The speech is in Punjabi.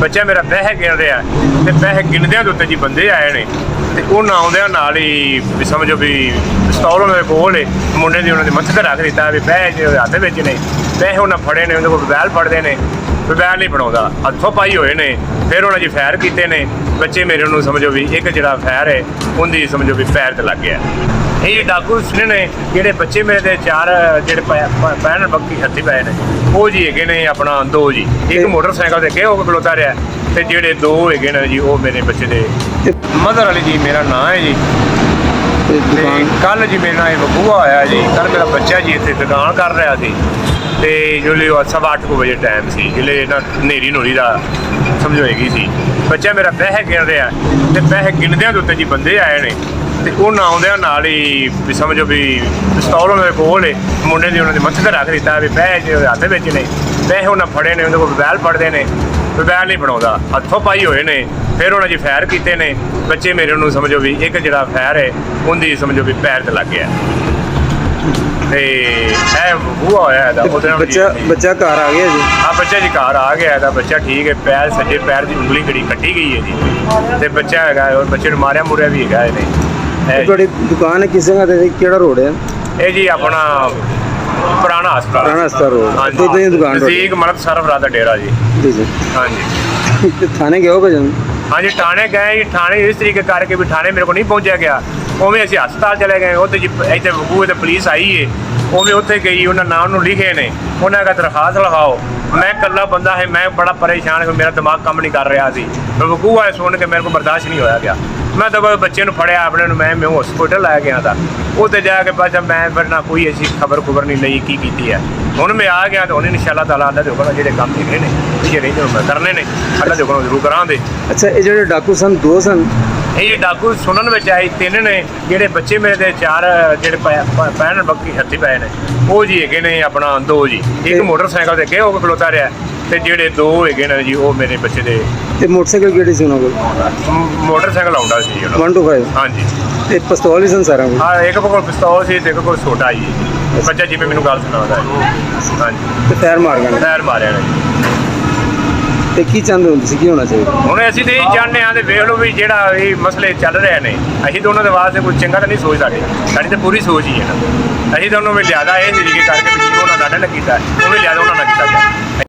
ਬੱਚਾ ਮੇਰਾ ਪੈਸੇ ਗਿਣ ਰਿਹਾ ਤੇ ਪੈਸੇ ਗਿਣਦਿਆਂ ਦੇ ਉੱਤੇ ਜੀ ਬੰਦੇ ਆਏ ਨੇ ਤੇ ਉਹਨਾਂ ਆਉਂਦਿਆਂ ਨਾਲ ਹੀ ਵੀ ਸਮਝੋ ਵੀ ਪਿਸਤੌਲ ਉਹਨਾਂ ਦੇ ਕੋਲ ਏ, ਮੁੰਡੇ ਦੀ ਉਹਨਾਂ ਦੇ ਮੱਥੇ ਤੇ ਰੱਖ ਦਿੱਤਾ ਵੀ ਪੈਸੇ ਜਿਹੜੇ ਹੱਥ ਵਿੱਚ ਨੇ, ਪੈਸੇ ਉਹਨਾਂ ਫੜੇ ਨੇ, ਉਹਦੇ ਕੋਲ ਮੋਬਾਈਲ ਫੜਦੇ ਨੇ, ਮੋਬਾਈਲ ਨਹੀਂ ਫੜਾਉਂਦਾ, ਹੱਥੋਂ ਪਾਈ ਹੋਏ ਨੇ। ਫਿਰ ਉਹਨਾਂ ਜੀ ਫਾਇਰ ਕੀਤੇ ਨੇ, ਬੱਚੇ ਮੇਰੇ ਨੂੰ ਸਮਝੋ ਵੀ ਇੱਕ ਜਿਹੜਾ ਫਾਇਰ ਹੈ ਉਹਦੀ ਸਮਝੋ ਵੀ ਪੈਰ ਤੇ ਲੱਗ ਗਿਆ। ਇਹ ਡਾਕੂ ਨੇ ਜਿਹੜੇ ਬੱਚੇ ਮੇਰੇ ਦੇ 4 ਜਿਹੜੇ ਪੈਣ ਬੱਕੀ ਹੱਥੀ ਪਏ ਨੇ, ਉਹ ਜੀ ਹੈਗੇ ਨੇ ਆਪਣਾ 2 ਜੀ, ਇੱਕ ਮੋਟਰਸਾਈਕਲ ਤੇ ਹੋ ਕੇ ਖਲੋਤਾ ਰਿਹਾ ਤੇ ਜਿਹੜੇ 2 ਹੈਗੇ ਨੇ ਜੀ ਉਹ ਮੇਰੇ ਬੱਚੇ ਦੇ ਮਦਰ ਵਾਲੀ ਜੀ ਮੇਰਾ ਨਾਂ ਹੈ ਜੀ। ਤੇ ਕੱਲ ਜੀ ਮੇਰੇ ਨਾਲ ਇਹ ਬਬੂਆ ਹੋਇਆ ਜੀ, ਕੱਲ ਮੇਰਾ ਬੱਚਾ ਜੀ ਇੱਥੇ ਦੁਕਾਨ ਕਰ ਰਿਹਾ ਸੀ ਤੇ ਜਿਹੜੇ 8:30 ਵਜੇ ਟਾਈਮ ਸੀ, ਜਿਹੜੇ ਨਾ ਹਨੇਰੀ ਨੂਰੀ ਦਾ ਸਮਝੋ ਹੈਗੀ ਸੀ। ਬੱਚਾ ਮੇਰਾ ਪੈਸੇ ਗਿਣ ਰਿਹਾ ਤੇ ਪੈਸੇ ਗਿਣਦਿਆਂ ਦੇ ਉੱਤੇ ਜੀ ਬੰਦੇ ਆਏ ਨੇ ਤੇ ਉਹਨਾਂ ਆਉਂਦਿਆਂ ਨਾਲ ਹੀ ਵੀ ਸਮਝੋ ਵੀ ਪਿਸਤੌਲ ਉਹਨਾਂ ਦੇ ਕੋਲ ਏ, ਮੁੰਡੇ ਦੀ ਉਹਨਾਂ ਦੇ ਮੱਥੇ ਤੇ ਰੱਖ ਦਿੱਤਾ ਵੀ ਪੈਸੇ ਜਿਹੜੇ ਹੱਥ ਵਿੱਚ ਨੇ, ਪੈਸੇ ਉਹਨਾਂ ਫੜੇ ਨੇ, ਉਹਦੇ ਕੋਲ ਮੋਬਾਈਲ ਫੜਦੇ ਨੇ, ਮੋਬਾਈਲ ਨਹੀਂ ਫੜਾਉਂਦਾ, ਹੱਥੋਂ ਪਾਈ ਹੋਏ ਨੇ। ਫਿਰ ਉਹਨਾਂ ਜੀ ਫਾਇਰ ਕੀਤੇ ਨੇ, ਬੱਚੇ ਮੇਰੇ ਨੂੰ ਸਮਝੋ ਵੀ ਇੱਕ ਜਿਹੜਾ ਫਾਇਰ ਹੈ ਉਹਦੀ ਸਮਝੋ ਵੀ ਪੈਰ ਤੇ ਲੱਗ ਗਿਆ ਤੇ ਇਹ ਬੂਆ ਹੋਇਆ ਇਹਦਾ। ਬੱਚਾ ਘਰ ਆ ਗਿਆ ਜੀ? ਹਾਂ ਬੱਚਾ ਜੀ ਘਰ ਆ ਗਿਆ ਇਹਦਾ, ਬੱਚਾ ਠੀਕ ਹੈ, ਪੈਰ ਸੱਜੇ ਪੈਰ ਦੀ ਉਂਗਲੀ ਕਿਹੜੀ ਕੱਟੀ ਗਈ ਹੈ ਜੀ ਤੇ ਬੱਚਾ ਹੈਗਾ ਔਰ ਬੱਚੇ ਨੂੰ ਮਾਰਿਆ ਮੁਰਿਆ ਵੀ ਹੈਗਾ ਇਹਨੇ। ਤੁਹਾਡੀ ਦੁਕਾਨ ਹੈ ਕਿਸ ਜਗ੍ਹਾ ਤੇ, ਕਿਹੜਾ ਰੋਡ ਹੈ ਇਹ ਜੀ ਆਪਣਾ ਪੁਰਾਣਾ ਹਸਪਤਾਲ ਰੋਡ। ਹਾਂਜੀ ਤੇ ਦੁਕਾਨ ਨਜ਼ਦੀਕ ਮਲਕ ਸਰਫਰਾਜ਼ ਦਾ ਡੇਰਾ ਜੀ। ਜੀ ਹਾਂਜੀ ਤੇ ਥਾਣੇ ਗਏ ਹੋ ਭਜਨ? ਹਾਂਜੀ ਥਾਣੇ ਗਏ ਜੀ, ਥਾਣੇ ਇਸ ਤਰੀਕੇ ਕਰਕੇ ਵੀ ਥਾਣੇ ਮੇਰੇ ਕੋਲ ਨਹੀਂ ਪਹੁੰਚਿਆ ਗਿਆ, ਉਵੇਂ ਅਸੀਂ ਹਸਪਤਾਲ ਚਲੇ ਗਏ। ਉੱਥੇ ਜੀ ਇੱਥੇ ਬਬੂਏ ਤੇ ਪੁਲਿਸ ਆਈ ਏ, ਉਵੇਂ ਉੱਥੇ ਗਈ, ਉਹਨਾਂ ਨਾਮ ਨੂੰ ਲਿਖੇ ਨੇ, ਉਹਨਾਂ ਦਾ ਦਰਖਾਸਤ ਲਿਖਾਓ। ਮੈਂ ਇਕੱਲਾ ਬੰਦਾ ਹੈ, ਮੈਂ ਬੜਾ ਪਰੇਸ਼ਾਨ ਹਾਂ, ਮੇਰਾ ਦਿਮਾਗ ਕੰਮ ਨਹੀਂ ਕਰ ਰਿਹਾ ਸੀ। ਬਬੂਆ ਸੁਣ ਕੇ ਮੇਰੇ ਕੋਲ ਬਰਦਾਸ਼ਤ ਨਹੀਂ ਹੋਇਆ ਗਿਆ। ਮੈਂ ਤਾਂ ਬੱਚੇ ਨੂੰ ਫੜਿਆ ਆਪਣੇ ਨੂੰ, ਮੈਂ ਹਸਪੀਟਲ ਲੈ ਗਿਆ ਤਾਂ ਉੱਥੇ ਜਾ ਕੇ ਬਸ ਮੈਂ ਫਿਰ ਨਾ ਕੋਈ ਐਸੀ ਖਬਰ ਨਹੀਂ ਲਈ ਕੀ ਕੀਤੀ ਹੈ। ਹੁਣ ਮੈਂ ਆ ਗਿਆ ਤਾਂ ਹੁਣ ਇਨਸ਼ਾਅੱਲਾ ਤਾਲਾ ਅੱਲਾ ਦੇ ਹੁਕਮ ਜਿਹੜੇ ਕੰਮ ਹੈਗੇ ਨੇ ਜਿਹੜੇ ਨਹੀਂ ਕਰਨੇ ਨੇ ਅੱਲਾ ਦੇ ਹੁਕਮ ਜ਼ਰੂਰ ਕਰਾਂਗੇ। ਅੱਛਾ ਇਹ ਜਿਹੜੇ ਡਾਕੂ ਸਨ 2 ਸਨ? ਇਹ ਡਾਕੂ ਸੁਣਨ ਵਿੱਚ ਆਏ 3 ਨੇ, ਜਿਹੜੇ ਬੱਚੇ ਮੇਰੇ ਦੇ 4 ਜਿਹੜੇ ਪੈਣ ਬੱਕੀ ਹੱਥੀ ਪਏ ਨੇ, ਉਹ ਜੀ ਹੈਗੇ ਨੇ ਆਪਣਾ 2 ਜੀ, ਇੱਕ ਮੋਟਰਸਾਈਕਲ ਤੇ ਹੋ ਕੇ ਖਲੋਤਾ ਰਿਹਾ ਤੇ ਜਿਹੜੇ 2 ਹੈਗੇ ਨੇ ਜੀ ਉਹ ਮੇਰੇ ਬੱਚੇ ਦੇ। ਤੇ ਮੋਟਰਸਾਈਕਲ ਕਿਹੜੀ ਸੀ ਉਹਨਾਂ ਕੋਲ? ਮੋਟਰਸਾਈਕਲ ਆਉਂਦਾ ਸੀ 125? ਹਾਂਜੀ। ਤੇ ਪਿਸਤੌਲ ਵੀ ਸਨ ਸਾਰਿਆਂ ਕੋਲ? ਹਾਂ ਇੱਕ ਕੋਲ ਪਿਸਤੌਲ ਸੀ ਤੇ ਇੱਕ ਕੋਲ ਛੋਟਾ ਜੀ ਬੱਚਾ, ਜਿਵੇਂ ਮੈਨੂੰ ਗੱਲ ਸੁਣਾਉਂਦਾ। ਹਾਂਜੀ ਤੇ ਫਾਇਰ ਮਾਰ ਗਏ? ਫਾਇਰ ਮਾਰਿਆ ਨੇ ਜੀ। ਤੇ ਕੀ ਚਾਹੁੰਦੇ ਹੋ ਤੁਸੀਂ, ਕੀ ਹੋਣਾ ਚਾਹੀਦਾ? ਹੁਣ ਅਸੀਂ ਤਾਂ ਇਹ ਚਾਹੁੰਦੇ ਹਾਂ ਤੇ ਵੇਖ ਲਓ ਵੀ ਜਿਹੜਾ ਇਹ ਮਸਲੇ ਚੱਲ ਰਹੇ ਨੇ, ਅਸੀਂ ਤਾਂ ਉਹਨਾਂ ਦੇ ਵਾਸਤੇ ਕੋਈ ਚੰਗਾ ਤਾਂ ਨਹੀਂ ਸੋਚ ਸਕਦੇ, ਸਾਡੀ ਤਾਂ ਪੂਰੀ ਸੋਚ ਹੀ ਹੈ ਨਾ। ਅਸੀਂ ਤਾਂ ਉਹਨੂੰ ਵੀ ਲਿਆਦਾ ਇਹ ਤਰੀਕੇ ਕਰਕੇ ਵੀ ਉਹਨਾਂ ਸਾਡਾ ਨਾ ਕੀਤਾ, ਉਹ ਵੀ ਲਿਆਦਾ ਉਹਨਾਂ ਨਾਲ ਕੀਤਾ ਜਾਏ।